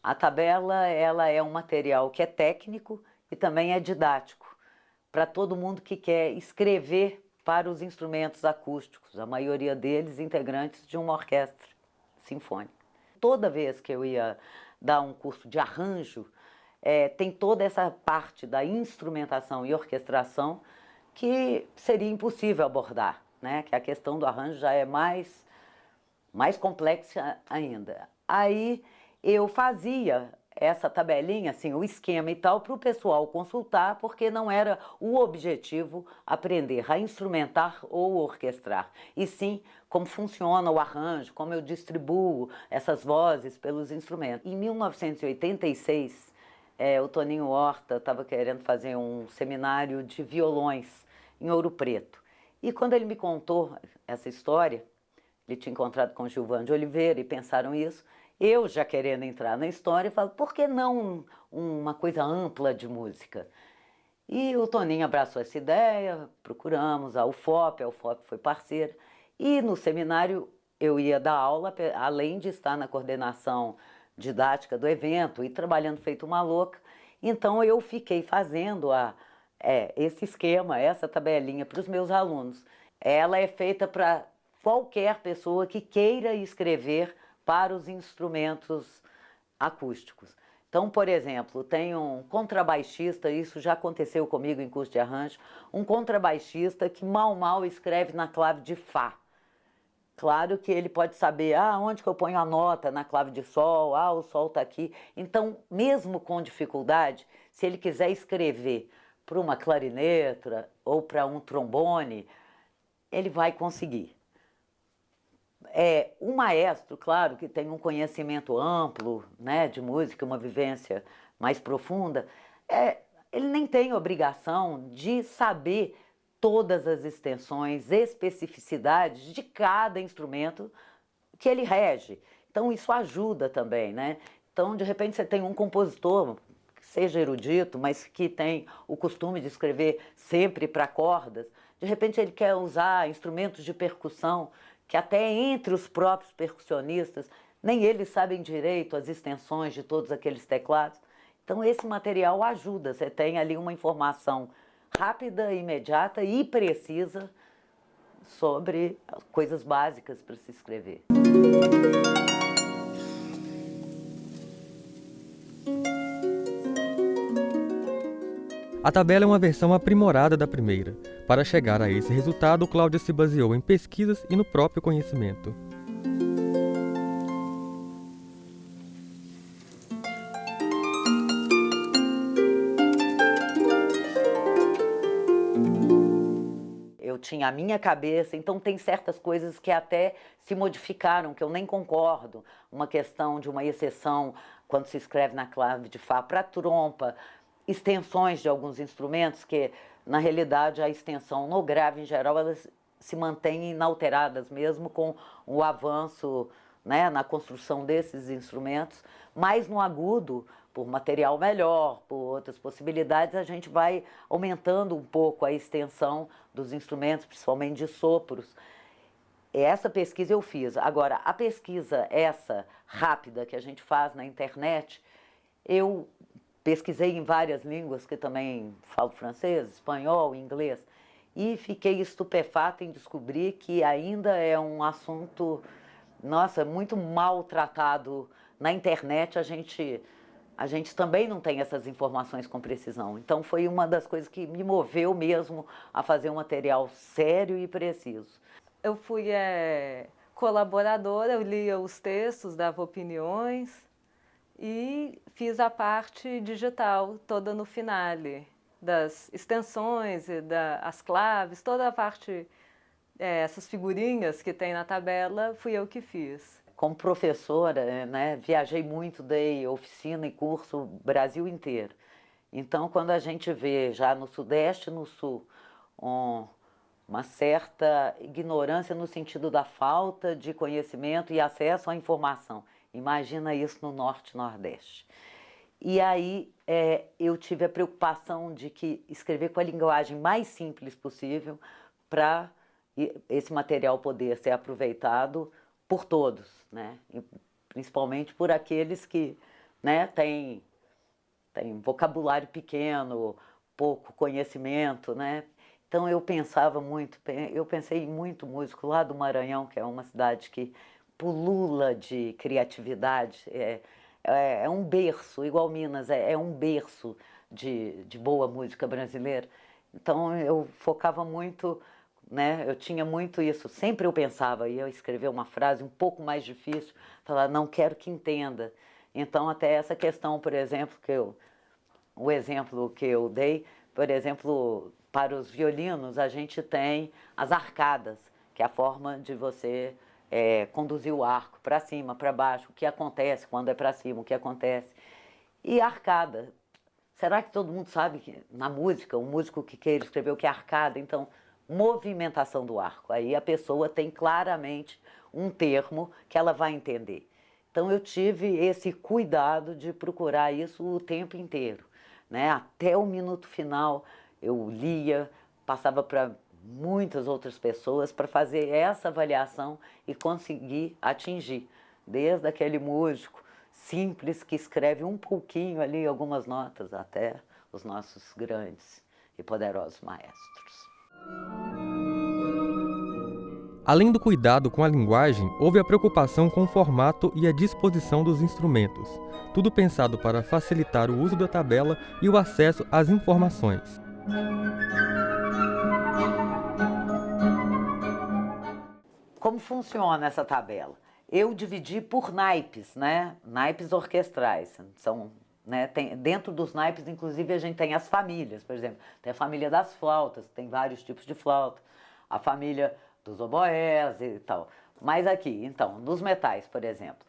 A tabela, ela é um material que é técnico e também é didático para todo mundo que quer escrever para os instrumentos acústicos, a maioria deles integrantes de uma orquestra sinfônica. Toda vez que eu ia dar um curso de arranjo, tem toda essa parte da instrumentação e orquestração que seria impossível abordar, né? Que a questão do arranjo já é mais complexa ainda. Aí eu fazia essa tabelinha, assim, o esquema e tal, para o pessoal consultar, porque não era o objetivo aprender a instrumentar ou orquestrar, e sim como funciona o arranjo, como eu distribuo essas vozes pelos instrumentos. Em 1986, o Toninho Horta estava querendo fazer um seminário de violões em Ouro Preto. E quando ele me contou essa história, ele tinha encontrado com Gilvan de Oliveira e pensaram isso, eu já querendo entrar na história, falo, por que não uma coisa ampla de música? E o Toninho abraçou essa ideia, procuramos a UFOP foi parceira, e no seminário eu ia dar aula, além de estar na coordenação didática do evento e trabalhando feito uma louca, então eu fiquei fazendo esse esquema, essa tabelinha para os meus alunos. Ela é feita para qualquer pessoa que queira escrever para os instrumentos acústicos. Então, por exemplo, tem um contrabaixista, isso já aconteceu comigo em curso de arranjo, um contrabaixista que mal escreve na clave de Fá. Claro que ele pode saber, onde que eu ponho a nota na clave de Sol, o Sol está aqui. Então, mesmo com dificuldade, se ele quiser escrever para uma clarineta ou para um trombone, ele vai conseguir. O maestro, claro, que tem um conhecimento amplo, né, de música, uma vivência mais profunda, ele nem tem obrigação de saber todas as extensões, especificidades de cada instrumento que ele rege. Então, isso ajuda também, né? Então, de repente, você tem um compositor que seja erudito, mas que tem o costume de escrever sempre para cordas. De repente, ele quer usar instrumentos de percussão, que até entre os próprios percussionistas, nem eles sabem direito as extensões de todos aqueles teclados. Então, esse material ajuda, você tem ali uma informação rápida, imediata e precisa sobre coisas básicas para se escrever. A tabela é uma versão aprimorada da primeira. Para chegar a esse resultado, Cláudia se baseou em pesquisas e no próprio conhecimento. Eu tinha a minha cabeça, então tem certas coisas que até se modificaram, que eu nem concordo. Uma questão de uma exceção quando se escreve na clave de Fá para trompa, extensões de alguns instrumentos que, na realidade, a extensão no grave, em geral, elas se mantêm inalteradas, mesmo com o avanço, né, na construção desses instrumentos, mas no agudo, por material melhor, por outras possibilidades, a gente vai aumentando um pouco a extensão dos instrumentos, principalmente de sopros. Essa pesquisa eu fiz. Agora, a pesquisa essa rápida que a gente faz na internet, eu pesquisei em várias línguas, que também falo francês, espanhol, inglês, e fiquei estupefata em descobrir que ainda é um assunto, nossa, muito maltratado na internet. A gente também não tem essas informações com precisão. Então foi uma das coisas que me moveu mesmo a fazer um material sério e preciso. Eu fui colaboradora, eu lia os textos, dava opiniões, e fiz a parte digital toda no finale, das extensões e das claves, toda a parte, essas figurinhas que tem na tabela, fui eu que fiz. Como professora, né, viajei muito, dei oficina e curso Brasil inteiro. Então, quando a gente vê já no Sudeste e no Sul uma certa ignorância no sentido da falta de conhecimento e acesso à informação, imagina isso no Norte e Nordeste. E aí eu tive a preocupação de que escrever com a linguagem mais simples possível para esse material poder ser aproveitado por todos, né? E principalmente por aqueles que né? Tem vocabulário pequeno, pouco conhecimento, né? Então eu pensei em muito músico lá do Maranhão, que é uma cidade que pulula de criatividade, é um berço, igual Minas, é um berço de boa música brasileira. Então eu focava muito, né? Eu tinha muito isso. Sempre eu pensava, ia escrever uma frase um pouco mais difícil, falar, não quero que entenda. Então até essa questão, por exemplo, o exemplo que eu dei, por exemplo, para os violinos, a gente tem as arcadas, que é a forma de você conduzir o arco para cima, para baixo, o que acontece quando é para cima, o que acontece. E arcada. Será que todo mundo sabe que na música, o músico que queira escrever o que é arcada? Então, movimentação do arco. Aí a pessoa tem claramente um termo que ela vai entender. Então eu tive esse cuidado de procurar isso o tempo inteiro, né? Até o minuto final eu lia, passava para muitas outras pessoas para fazer essa avaliação e conseguir atingir, desde aquele músico simples que escreve um pouquinho ali, algumas notas, até os nossos grandes e poderosos maestros. Além do cuidado com a linguagem, houve a preocupação com o formato e a disposição dos instrumentos, tudo pensado para facilitar o uso da tabela e o acesso às informações. Como funciona essa tabela? Eu dividi por naipes, né? Naipes orquestrais. São, né? Dentro dos naipes, inclusive, a gente tem as famílias, por exemplo. Tem a família das flautas, tem vários tipos de flauta. A família dos oboés e tal. Mas aqui, então, dos metais, por exemplo,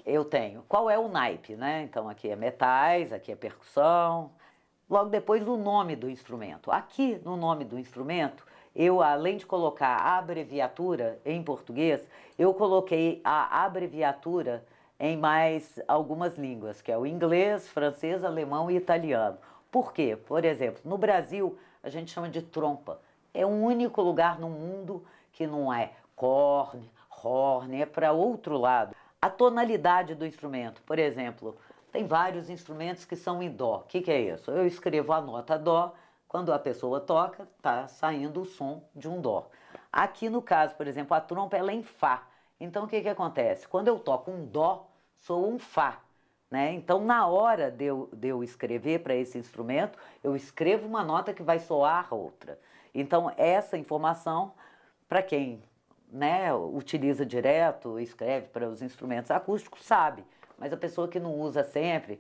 eu tenho qual é o naipe, né? Então aqui é metais, aqui é percussão. Logo depois o nome do instrumento. Aqui no nome do instrumento, eu além de colocar a abreviatura em português, eu coloquei a abreviatura em mais algumas línguas, que é o inglês, francês, alemão e italiano. Por quê? Por exemplo, no Brasil a gente chama de trompa. É o único lugar no mundo que não é corne, horn, é para outro lado. A tonalidade do instrumento, por exemplo, tem vários instrumentos que são em dó. O que é isso? Eu escrevo a nota dó, quando a pessoa toca, está saindo o som de um dó. Aqui no caso, por exemplo, a trompa ela é em fá. Então o que acontece? Quando eu toco um dó, sou um fá. Né? Então, na hora de eu escrever para esse instrumento, eu escrevo uma nota que vai soar outra. Então, essa informação, para quem, né, utiliza direto, escreve para os instrumentos acústicos, sabe. Mas a pessoa que não usa sempre,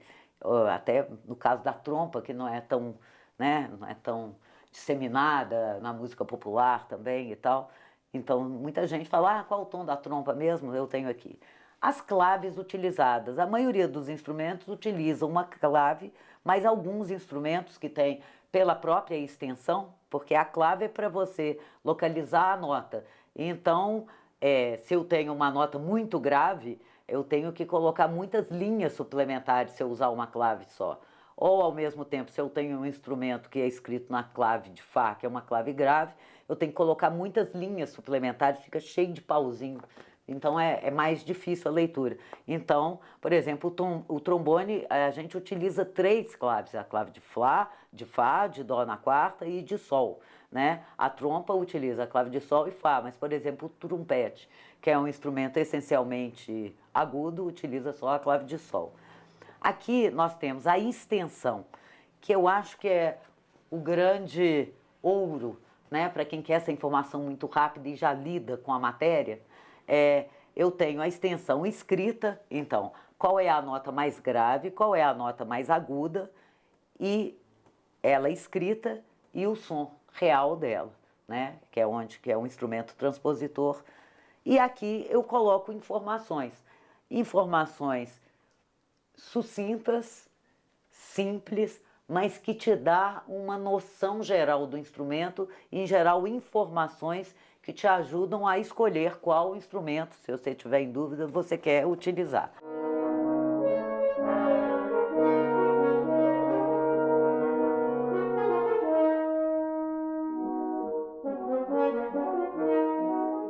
até no caso da trompa, que não é tão, né, não é tão disseminada na música popular também e tal. Então, muita gente fala, qual o tom da trompa mesmo? Eu tenho aqui. As claves utilizadas. A maioria dos instrumentos utiliza uma clave, mas alguns instrumentos que têm pela própria extensão, porque a clave é para você localizar a nota. Então, se eu tenho uma nota muito grave, eu tenho que colocar muitas linhas suplementares se eu usar uma clave só. Ou, ao mesmo tempo, se eu tenho um instrumento que é escrito na clave de Fá, que é uma clave grave, eu tenho que colocar muitas linhas suplementares, fica cheio de pauzinho. Então, é mais difícil a leitura. Então, por exemplo, o trombone, a gente utiliza 3 claves. A clave de Fá, de Dó na quarta e de Sol. Né? A trompa utiliza a clave de Sol e Fá, mas, por exemplo, o trompete, que é um instrumento essencialmente agudo, utiliza só a clave de Sol. Aqui nós temos a extensão, que eu acho que é o grande ouro, né? Para quem quer essa informação muito rápida e já lida com a matéria. Eu tenho a extensão escrita, então, qual é a nota mais grave, qual é a nota mais aguda, e ela escrita e o som real dela, né? Que é um instrumento transpositor. E aqui eu coloco informações sucintas, simples, mas que te dá uma noção geral do instrumento e, em geral, informações que te ajudam a escolher qual instrumento, se você tiver em dúvida, você quer utilizar.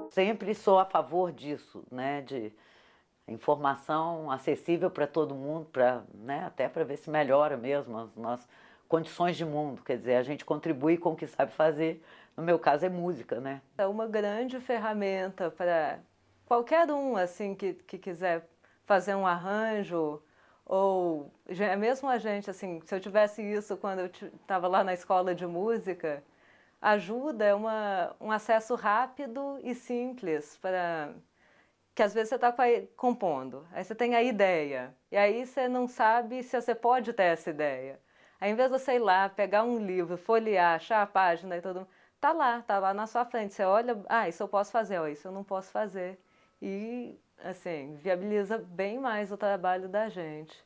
Sempre sou a favor disso, né? informação acessível para todo mundo, né, até para ver se melhora mesmo as nossas condições de mundo. Quer dizer, a gente contribui com o que sabe fazer, no meu caso é música, né? É uma grande ferramenta para qualquer um assim que quiser fazer um arranjo, ou mesmo a gente, assim, se eu tivesse isso quando eu estava lá na escola de música, ajuda, é um acesso rápido e simples para... que às vezes você está compondo, aí você tem a ideia, e aí você não sabe se você pode ter essa ideia. Aí, em vez de você ir lá, pegar um livro, folhear, achar a página e tudo, tá lá na sua frente. Você olha, isso eu posso fazer, ó, isso eu não posso fazer. E, assim, viabiliza bem mais o trabalho da gente.